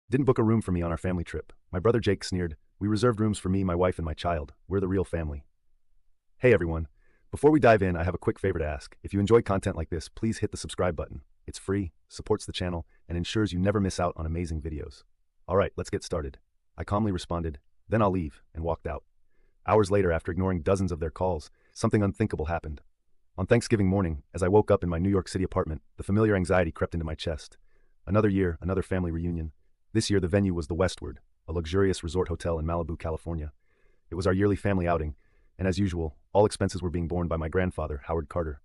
Didn't book a room for me on our family trip. My brother Jake sneered. We reserved rooms for me, my wife, and my child. We're the real family. Hey everyone. Before we dive in, I have a quick favor to ask. If you enjoy content like this, please hit the subscribe button. It's free, supports the channel, and ensures you never miss out on amazing videos. Alright, let's get started. I calmly responded, then I'll leave, and walked out. Hours later, after ignoring dozens of their calls, something unthinkable happened. On Thanksgiving morning, as I woke up in my New York City apartment, the familiar anxiety crept into my chest. Another year, another family reunion. This year the venue was the Westward, a luxurious resort hotel in Malibu, California. It was our yearly family outing, and as usual, all expenses were being borne by my grandfather, Howard Carter.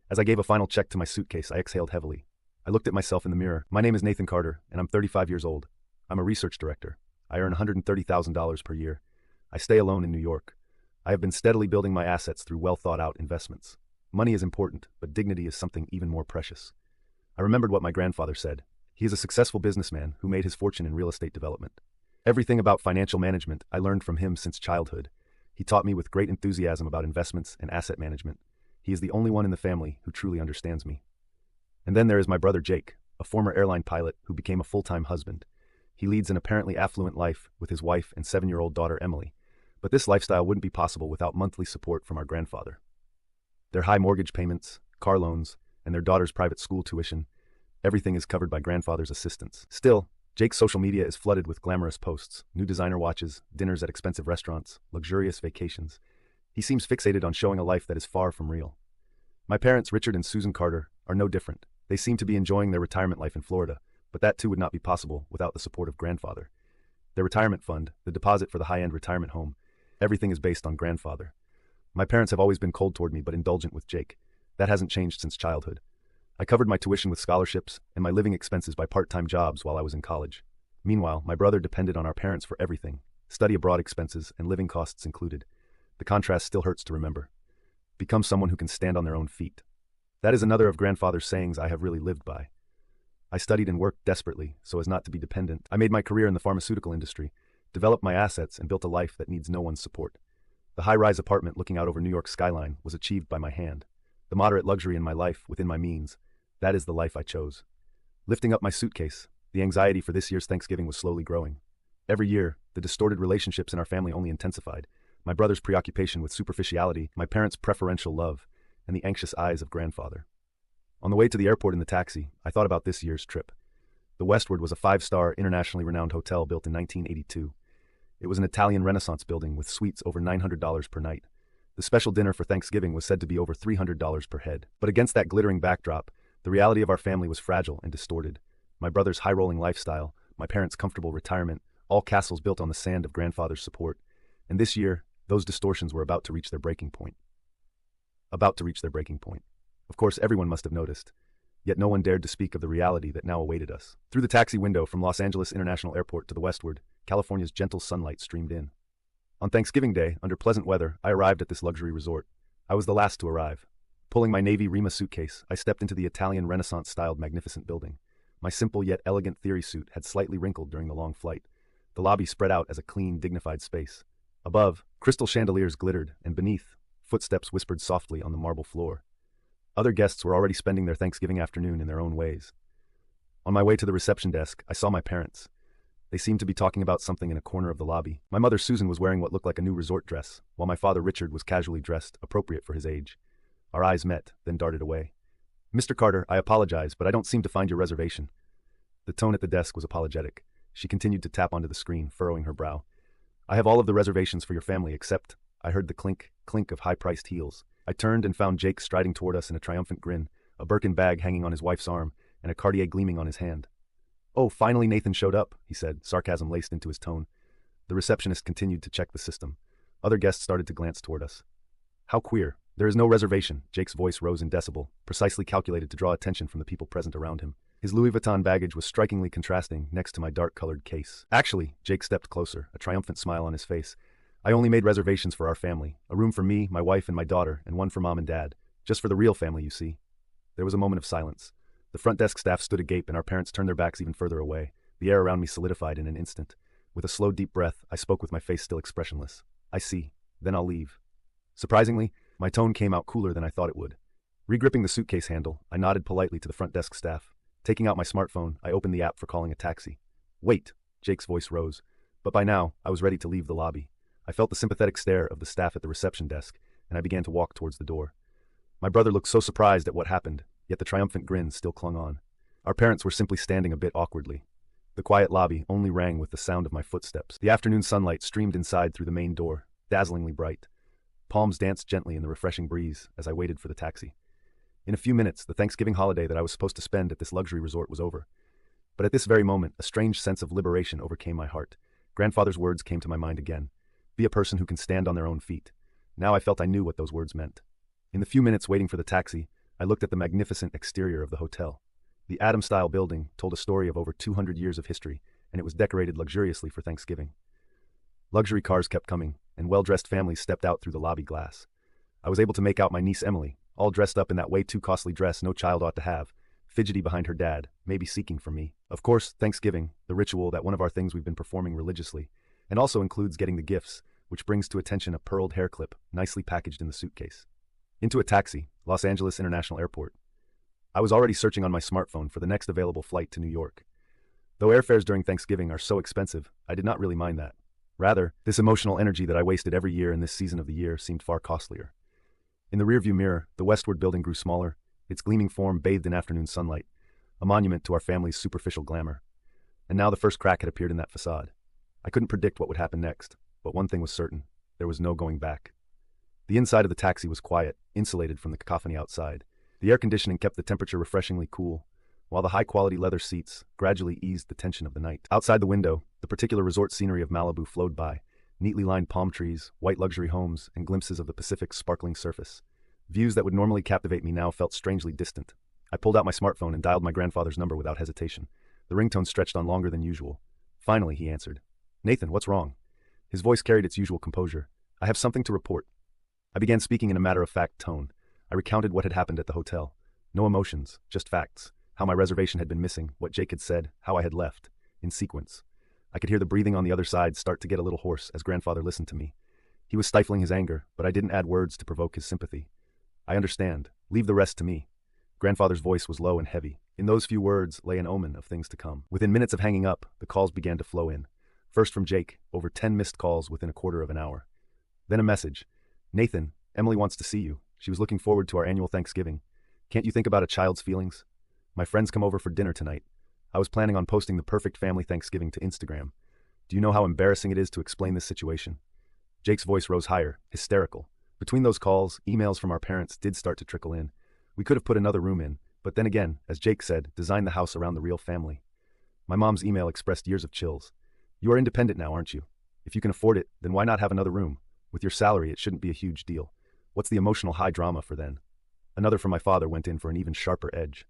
As I gave a final check to my suitcase, I exhaled heavily. I looked at myself in the mirror. My name is Nathan Carter, and I'm 35 years old. I'm a research director. I earn $130,000 per year. I stay alone in New York. I have been steadily building my assets through well-thought-out investments. Money is important, but dignity is something even more precious. I remembered what my grandfather said. He is a successful businessman who made his fortune in real estate development. Everything about financial management I learned from him since childhood. He taught me with great enthusiasm about investments and asset management. He is the only one in the family who truly understands me. And then there is my brother Jake, a former airline pilot who became a full-time husband. He leads an apparently affluent life with his wife and 7-year-old daughter Emily. But this lifestyle wouldn't be possible without monthly support from our grandfather. Their high mortgage payments, car loans, and their daughter's private school tuition, everything is covered by grandfather's assistance. Still, Jake's social media is flooded with glamorous posts, new designer watches, dinners at expensive restaurants, luxurious vacations. He seems fixated on showing a life that is far from real. My parents, Richard and Susan Carter, are no different. They seem to be enjoying their retirement life in Florida, but that too would not be possible without the support of grandfather. Their retirement fund, the deposit for the high-end retirement home, everything is based on grandfather. My parents have always been cold toward me but indulgent with Jake. That hasn't changed since childhood. I covered my tuition with scholarships and my living expenses by part-time jobs while I was in college. Meanwhile, my brother depended on our parents for everything, study abroad expenses and living costs included. The contrast still hurts to remember. Become someone who can stand on their own feet. That is another of grandfather's sayings I have really lived by. I studied and worked desperately so as not to be dependent. I made my career in the pharmaceutical industry, developed my assets, and built a life that needs no one's support. The high-rise apartment looking out over New York's skyline was achieved by my hand. The moderate luxury in my life within my means. That is the life I chose. Lifting up my suitcase, the anxiety for this year's Thanksgiving was slowly growing. Every year, the distorted relationships in our family only intensified. My brother's preoccupation with superficiality, my parents' preferential love, and the anxious eyes of grandfather. On the way to the airport in the taxi, I thought about this year's trip. The Westward was a 5-star, internationally renowned hotel built in 1982. It was an Italian Renaissance building with suites over $900 per night. The special dinner for Thanksgiving was said to be over $300 per head. But against that glittering backdrop, the reality of our family was fragile and distorted. My brother's high-rolling lifestyle, my parents' comfortable retirement, all castles built on the sand of grandfather's support. And this year, those distortions were about to reach their breaking point. Of course, everyone must have noticed. Yet no one dared to speak of the reality that now awaited us. Through the taxi window from Los Angeles International Airport to the Westward, California's gentle sunlight streamed in. On Thanksgiving Day, under pleasant weather, I arrived at this luxury resort. I was the last to arrive. Pulling my navy Rima suitcase, I stepped into the Italian Renaissance-styled magnificent building. My simple yet elegant theory suit had slightly wrinkled during the long flight. The lobby spread out as a clean, dignified space. Above, crystal chandeliers glittered, and beneath, footsteps whispered softly on the marble floor. Other guests were already spending their Thanksgiving afternoon in their own ways. On my way to the reception desk, I saw my parents. They seemed to be talking about something in a corner of the lobby. My mother Susan was wearing what looked like a new resort dress, while my father Richard was casually dressed, appropriate for his age. Our eyes met, then darted away. "Mr. Carter, I apologize, but I don't seem to find your reservation." The tone at the desk was apologetic. She continued to tap onto the screen, furrowing her brow. "I have all of the reservations for your family except—" I heard the clink, clink of high-priced heels. I turned and found Jake striding toward us in a triumphant grin, a Birkin bag hanging on his wife's arm, and a Cartier gleaming on his hand. "Oh, finally Nathan showed up," he said, sarcasm laced into his tone. The receptionist continued to check the system. Other guests started to glance toward us. "How queer. There is no reservation." Jake's voice rose in decibel, precisely calculated to draw attention from the people present around him. His Louis Vuitton baggage was strikingly contrasting next to my dark-colored case. "Actually," Jake stepped closer, a triumphant smile on his face, "I only made reservations for our family. A room for me, my wife, and my daughter, and one for Mom and Dad. Just for the real family, you see." There was a moment of silence. The front desk staff stood agape and our parents turned their backs even further away. The air around me solidified in an instant. With a slow, deep breath, I spoke with my face still expressionless. "I see. Then I'll leave." Surprisingly, my tone came out cooler than I thought it would. Regripping the suitcase handle, I nodded politely to the front desk staff. Taking out my smartphone, I opened the app for calling a taxi. "Wait," Jake's voice rose. But by now, I was ready to leave the lobby. I felt the sympathetic stare of the staff at the reception desk, and I began to walk towards the door. My brother looked so surprised at what happened, yet the triumphant grin still clung on. Our parents were simply standing a bit awkwardly. The quiet lobby only rang with the sound of my footsteps. The afternoon sunlight streamed inside through the main door, dazzlingly bright. Palms danced gently in the refreshing breeze as I waited for the taxi. In a few minutes, the Thanksgiving holiday that I was supposed to spend at this luxury resort was over. But at this very moment, a strange sense of liberation overcame my heart. Grandfather's words came to my mind again. Be a person who can stand on their own feet. Now I felt I knew what those words meant. In the few minutes waiting for the taxi, I looked at the magnificent exterior of the hotel. The Adam-style building told a story of over 200 years of history, and it was decorated luxuriously for Thanksgiving. Luxury cars kept coming, and well-dressed families stepped out through the lobby glass. I was able to make out my niece Emily, all dressed up in that way too costly dress no child ought to have, fidgety behind her dad, maybe seeking for me. Of course, Thanksgiving, the ritual that one of our things we've been performing religiously, and also includes getting the gifts, which brings to attention a pearled hair clip, nicely packaged in the suitcase. Into a taxi, Los Angeles International Airport. I was already searching on my smartphone for the next available flight to New York. Though airfares during Thanksgiving are so expensive, I did not really mind that. Rather, this emotional energy that I wasted every year in this season of the year seemed far costlier. In the rearview mirror, the westward building grew smaller, its gleaming form bathed in afternoon sunlight, a monument to our family's superficial glamour. And now the first crack had appeared in that facade. I couldn't predict what would happen next, but one thing was certain: there was no going back. The inside of the taxi was quiet, insulated from the cacophony outside. The air conditioning kept the temperature refreshingly cool, while the high-quality leather seats gradually eased the tension of the night. Outside the window, the particular resort scenery of Malibu flowed by, neatly lined palm trees, white luxury homes, and glimpses of the Pacific's sparkling surface. Views that would normally captivate me now felt strangely distant. I pulled out my smartphone and dialed my grandfather's number without hesitation. The ringtone stretched on longer than usual. Finally, he answered. "Nathan, what's wrong?" His voice carried its usual composure. "I have something to report." I began speaking in a matter-of-fact tone. I recounted what had happened at the hotel. No emotions, just facts. How my reservation had been missing, what Jake had said, how I had left, in sequence. I could hear the breathing on the other side start to get a little hoarse as grandfather listened to me. He was stifling his anger, but I didn't add words to provoke his sympathy. "I understand. Leave the rest to me." Grandfather's voice was low and heavy. In those few words lay an omen of things to come. Within minutes of hanging up, the calls began to flow in. First from Jake, over 10 missed calls within a quarter of an hour. Then a message. "Nathan, Emily wants to see you. She was looking forward to our annual Thanksgiving. Can't you think about a child's feelings? My friends come over for dinner tonight. I was planning on posting the perfect family Thanksgiving to Instagram. Do you know how embarrassing it is to explain this situation?" Jake's voice rose higher, hysterical. Between those calls, emails from our parents did start to trickle in. We could have put another room in, but then again, as Jake said, design the house around the real family. My mom's email expressed years of chills. "You are independent now, aren't you? If you can afford it, then why not have another room? With your salary, it shouldn't be a huge deal. What's the emotional high drama for then?" Another from my father went in for an even sharper edge.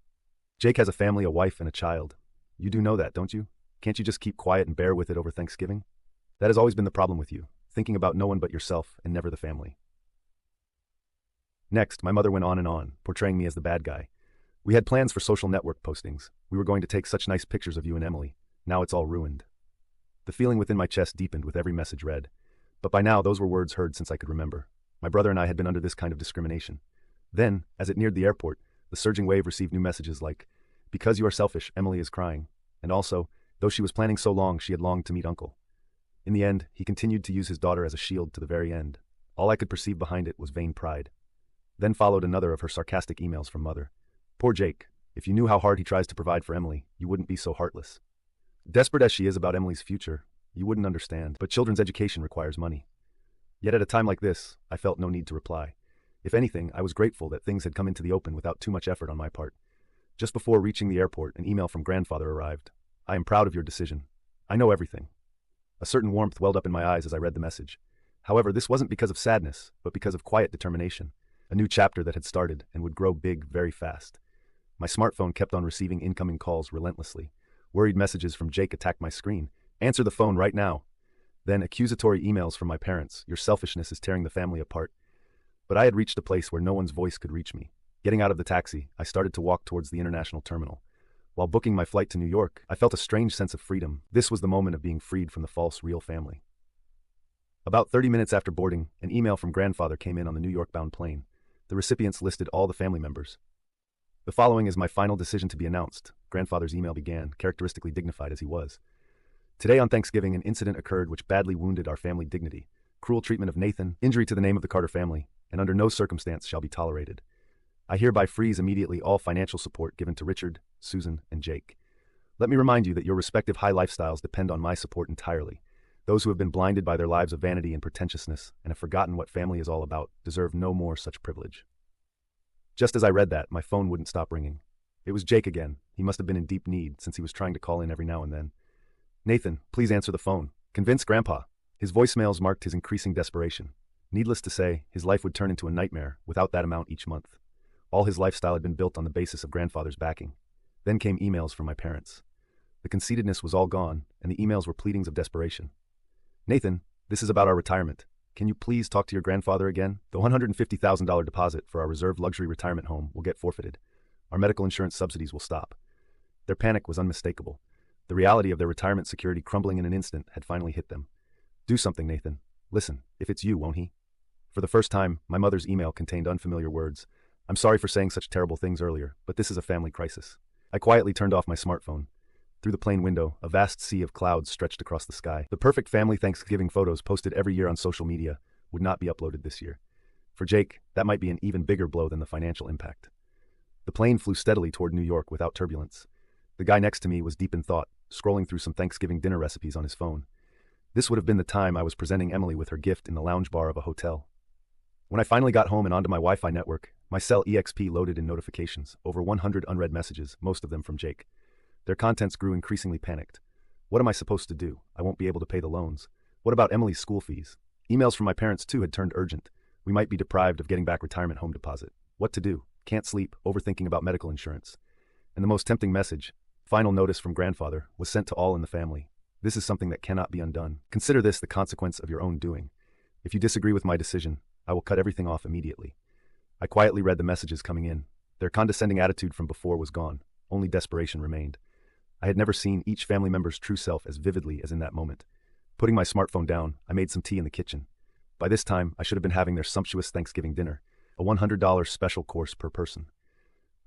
"Jake has a family, a wife, and a child. You do know that, don't you? Can't you just keep quiet and bear with it over Thanksgiving? That has always been the problem with you, thinking about no one but yourself and never the family." Next, my mother went on, portraying me as the bad guy. "We had plans for social network postings. We were going to take such nice pictures of you and Emily. Now it's all ruined." The feeling within my chest deepened with every message read. But by now, those were words heard since I could remember. My brother and I had been under this kind of discrimination. Then, as it neared the airport, the surging wave received new messages like, "Because you are selfish, Emily is crying." And also, though she was planning so long, she had longed to meet Uncle. In the end, he continued to use his daughter as a shield to the very end. All I could perceive behind it was vain pride. Then followed another of her sarcastic emails from Mother. "Poor Jake. If you knew how hard he tries to provide for Emily, you wouldn't be so heartless. Desperate as she is about Emily's future, you wouldn't understand, but children's education requires money." Yet at a time like this, I felt no need to reply. If anything, I was grateful that things had come into the open without too much effort on my part. Just before reaching the airport, an email from grandfather arrived. "I am proud of your decision. I know everything." A certain warmth welled up in my eyes as I read the message. However, this wasn't because of sadness, but because of quiet determination. A new chapter that had started and would grow big very fast. My smartphone kept on receiving incoming calls relentlessly. Worried messages from Jake attacked my screen. "Answer the phone right now." Then accusatory emails from my parents. "Your selfishness is tearing the family apart." But I had reached a place where no one's voice could reach me. Getting out of the taxi, I started to walk towards the international terminal. While booking my flight to New York, I felt a strange sense of freedom. This was the moment of being freed from the false, real family. About 30 minutes after boarding, an email from grandfather came in on the New York-bound plane. The recipients listed all the family members. "The following is my final decision to be announced," grandfather's email began, characteristically dignified as he was. Today on Thanksgiving, an incident occurred which badly wounded our family dignity. Cruel treatment of Nathan, injury to the name of the Carter family, and under no circumstance shall be tolerated. I hereby freeze immediately all financial support given to Richard, Susan, and Jake. Let me remind you that your respective high lifestyles depend on my support entirely. Those who have been blinded by their lives of vanity and pretentiousness and have forgotten what family is all about deserve no more such privilege. Just as I read that, my phone wouldn't stop ringing. It was Jake again. He must have been in deep need since he was trying to call in every now and then. Nathan, please answer the phone. Convince Grandpa. His voicemails marked his increasing desperation. Needless to say, his life would turn into a nightmare without that amount each month. All his lifestyle had been built on the basis of Grandfather's backing. Then came emails from my parents. The conceitedness was all gone, and the emails were pleadings of desperation. Nathan, this is about our retirement. Can you please talk to your grandfather again? The $150,000 deposit for our reserved luxury retirement home will get forfeited. Our medical insurance subsidies will stop. Their panic was unmistakable. The reality of their retirement security crumbling in an instant had finally hit them. Do something, Nathan. Listen, if it's you, won't he? For the first time, my mother's email contained unfamiliar words. I'm sorry for saying such terrible things earlier, but this is a family crisis. I quietly turned off my smartphone. Through the plane window, a vast sea of clouds stretched across the sky. The perfect family Thanksgiving photos posted every year on social media would not be uploaded this year. For Jake, that might be an even bigger blow than the financial impact. The plane flew steadily toward New York without turbulence. The guy next to me was deep in thought, scrolling through some Thanksgiving dinner recipes on his phone. This would have been the time I was presenting Emily with her gift in the lounge bar of a hotel. When I finally got home and onto my Wi-Fi network, my cell EXP loaded in notifications, over 100 unread messages, most of them from Jake. Their contents grew increasingly panicked. What am I supposed to do? I won't be able to pay the loans. What about Emily's school fees? Emails from my parents too had turned urgent. We might be deprived of getting back retirement home deposit. What to do? Can't sleep, overthinking about medical insurance. And the most tempting message, final notice from Grandfather, was sent to all in the family. This is something that cannot be undone. Consider this the consequence of your own doing. If you disagree with my decision, I will cut everything off immediately. I quietly read the messages coming in. Their condescending attitude from before was gone. Only desperation remained. I had never seen each family member's true self as vividly as in that moment. Putting my smartphone down, I made some tea in the kitchen. By this time, I should have been having their sumptuous Thanksgiving dinner, a $100 special course per person.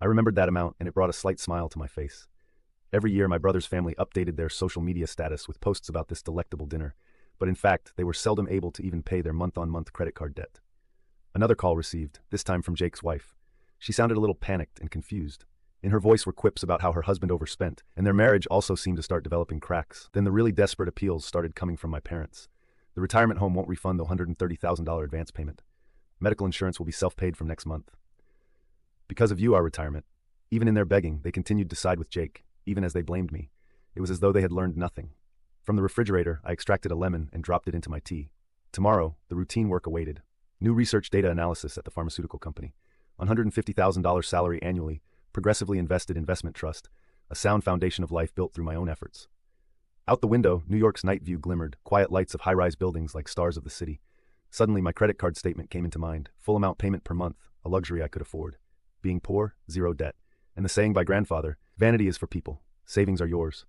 I remembered that amount, and it brought a slight smile to my face. Every year, my brother's family updated their social media status with posts about this delectable dinner, but in fact, they were seldom able to even pay their month-on-month credit card debt. Another call received, this time from Jake's wife. She sounded a little panicked and confused. In her voice were quips about how her husband overspent, and their marriage also seemed to start developing cracks. Then the really desperate appeals started coming from my parents. The retirement home won't refund the $130,000 advance payment. Medical insurance will be self-paid from next month. Because of you, our retirement. Even in their begging, they continued to side with Jake, even as they blamed me. It was as though they had learned nothing. From the refrigerator, I extracted a lemon and dropped it into my tea. Tomorrow, the routine work awaited. New research data analysis at the pharmaceutical company. $150,000 salary annually, progressively invested investment trust, a sound foundation of life built through my own efforts. Out the window, New York's night view glimmered, quiet lights of high-rise buildings like stars of the city. Suddenly, my credit card statement came into mind, full amount payment per month, a luxury I could afford. Being poor, zero debt. And the saying by Grandfather, vanity is for people, savings are yours.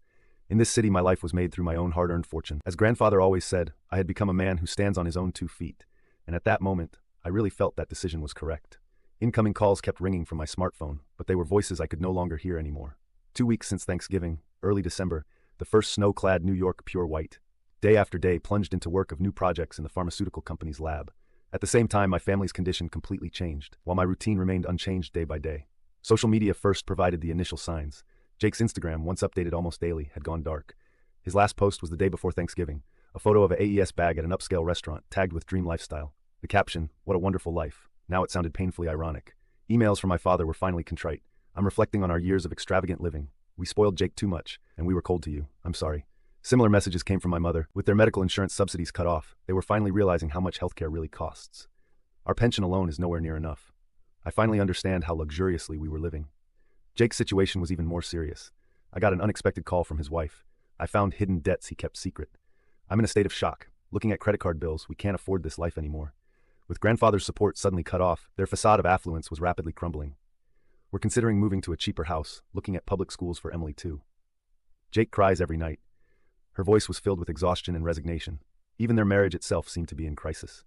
In this city, my life was made through my own hard-earned fortune. As Grandfather always said, I had become a man who stands on his own 2 feet. And at that moment, I really felt that decision was correct. Incoming calls kept ringing from my smartphone, but they were voices I could no longer hear anymore. 2 weeks since Thanksgiving, early December, the first snow-clad New York pure white. Day after day plunged into work of new projects in the pharmaceutical company's lab. At the same time, my family's condition completely changed, while my routine remained unchanged day by day. Social media first provided the initial signs. Jake's Instagram, once updated almost daily, had gone dark. His last post was the day before Thanksgiving, a photo of an AES bag at an upscale restaurant, tagged with dream lifestyle. The caption, what a wonderful life. Now it sounded painfully ironic. Emails from my father were finally contrite. I'm reflecting on our years of extravagant living. We spoiled Jake too much, and we were cold to you. I'm sorry. Similar messages came from my mother. With their medical insurance subsidies cut off, they were finally realizing how much healthcare really costs. Our pension alone is nowhere near enough. I finally understand how luxuriously we were living. Jake's situation was even more serious. I got an unexpected call from his wife. I found hidden debts he kept secret. I'm in a state of shock. Looking at credit card bills, we can't afford this life anymore. With Grandfather's support suddenly cut off, their facade of affluence was rapidly crumbling. We're considering moving to a cheaper house, looking at public schools for Emily too. Jake cries every night. Her voice was filled with exhaustion and resignation. Even their marriage itself seemed to be in crisis.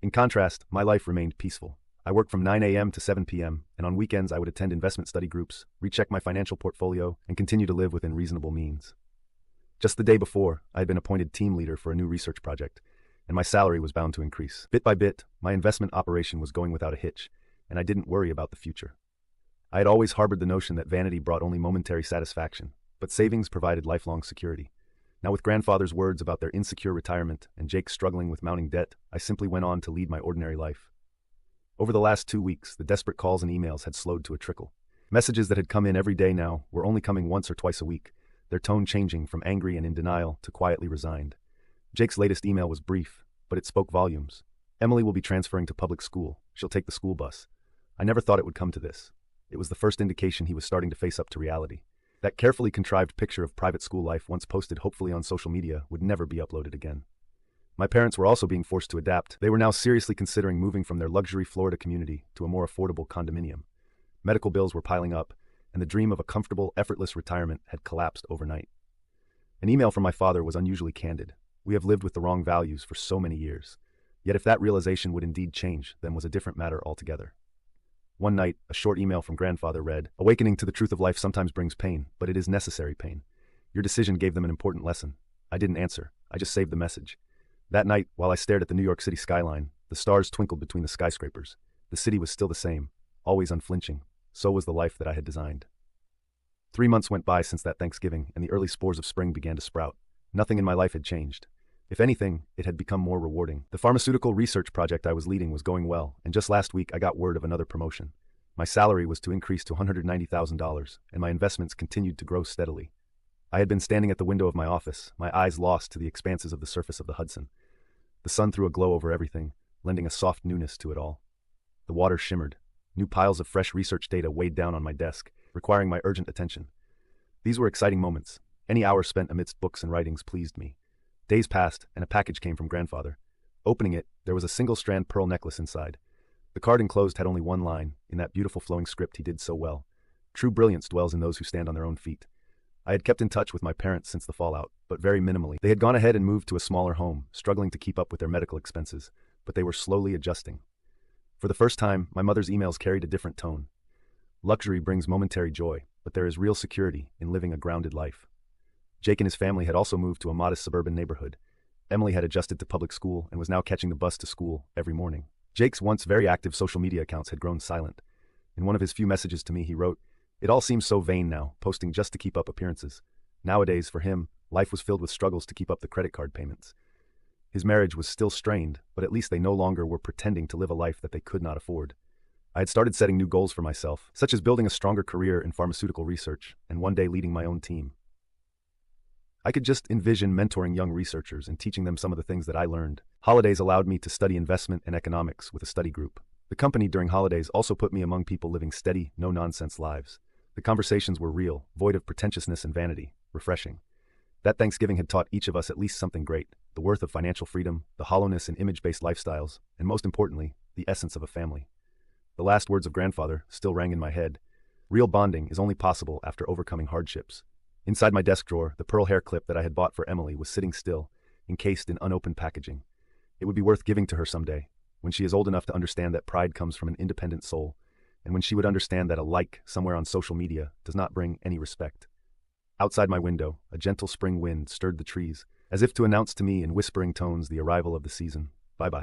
In contrast, my life remained peaceful. I worked from 9 a.m. to 7 p.m., and on weekends I would attend investment study groups, recheck my financial portfolio, and continue to live within reasonable means. Just the day before, I had been appointed team leader for a new research project, and my salary was bound to increase. Bit by bit, my investment operation was going without a hitch, and I didn't worry about the future. I had always harbored the notion that vanity brought only momentary satisfaction, but savings provided lifelong security. Now, with grandfather's words about their insecure retirement and Jake struggling with mounting debt, I simply went on to lead my ordinary life. Over the last 2 weeks, the desperate calls and emails had slowed to a trickle. Messages that had come in every day now were only coming once or twice a week, their tone changing from angry and in denial to quietly resigned. Jake's latest email was brief, but it spoke volumes. Emily will be transferring to public school. She'll take the school bus. I never thought it would come to this. It was the first indication he was starting to face up to reality. That carefully contrived picture of private school life once posted hopefully on social media would never be uploaded again. My parents were also being forced to adapt. They were now seriously considering moving from their luxury Florida community to a more affordable condominium. Medical bills were piling up, and the dream of a comfortable, effortless retirement had collapsed overnight. An email from my father was unusually candid. We have lived with the wrong values for so many years. Yet if that realization would indeed change, then was a different matter altogether. One night, a short email from grandfather read, "Awakening to the truth of life sometimes brings pain, but it is necessary pain. Your decision gave them an important lesson." I didn't answer. I just saved the message. That night, while I stared at the New York City skyline, the stars twinkled between the skyscrapers. The city was still the same, always unflinching. So was the life that I had designed. 3 months went by since that Thanksgiving, and the early spores of spring began to sprout. Nothing in my life had changed. If anything, it had become more rewarding. The pharmaceutical research project I was leading was going well, and just last week I got word of another promotion. My salary was to increase to $190,000, and my investments continued to grow steadily. I had been standing at the window of my office, my eyes lost to the expanses of the surface of the Hudson. The sun threw a glow over everything, lending a soft newness to it all. The water shimmered. New piles of fresh research data weighed down on my desk, requiring my urgent attention. These were exciting moments. Any hour spent amidst books and writings pleased me. Days passed, and a package came from grandfather. Opening it, there was a single-strand pearl necklace inside. The card enclosed had only one line, in that beautiful flowing script he did so well. "True brilliance dwells in those who stand on their own feet." I had kept in touch with my parents since the fallout, but very minimally. They had gone ahead and moved to a smaller home, struggling to keep up with their medical expenses, but they were slowly adjusting. For the first time, my mother's emails carried a different tone. Luxury brings momentary joy, but there is real security in living a grounded life. Jake and his family had also moved to a modest suburban neighborhood. Emily had adjusted to public school and was now catching the bus to school every morning. Jake's once very active social media accounts had grown silent. In one of his few messages to me, he wrote, "It all seems so vain now, posting just to keep up appearances." Nowadays, for him, life was filled with struggles to keep up the credit card payments. His marriage was still strained, but at least they no longer were pretending to live a life that they could not afford. I had started setting new goals for myself, such as building a stronger career in pharmaceutical research and one day leading my own team. I could just envision mentoring young researchers and teaching them some of the things that I learned. Holidays allowed me to study investment and economics with a study group. The company during holidays also put me among people living steady, no-nonsense lives. The conversations were real, void of pretentiousness and vanity, refreshing. That Thanksgiving had taught each of us at least something great: the worth of financial freedom, the hollowness in image-based lifestyles, and most importantly, the essence of a family. The last words of grandfather still rang in my head. Real bonding is only possible after overcoming hardships. Inside my desk drawer, the pearl hair clip that I had bought for Emily was sitting still, encased in unopened packaging. It would be worth giving to her someday, when she is old enough to understand that pride comes from an independent soul, and when she would understand that a like somewhere on social media does not bring any respect. Outside my window, a gentle spring wind stirred the trees, as if to announce to me in whispering tones the arrival of the season. Bye-bye.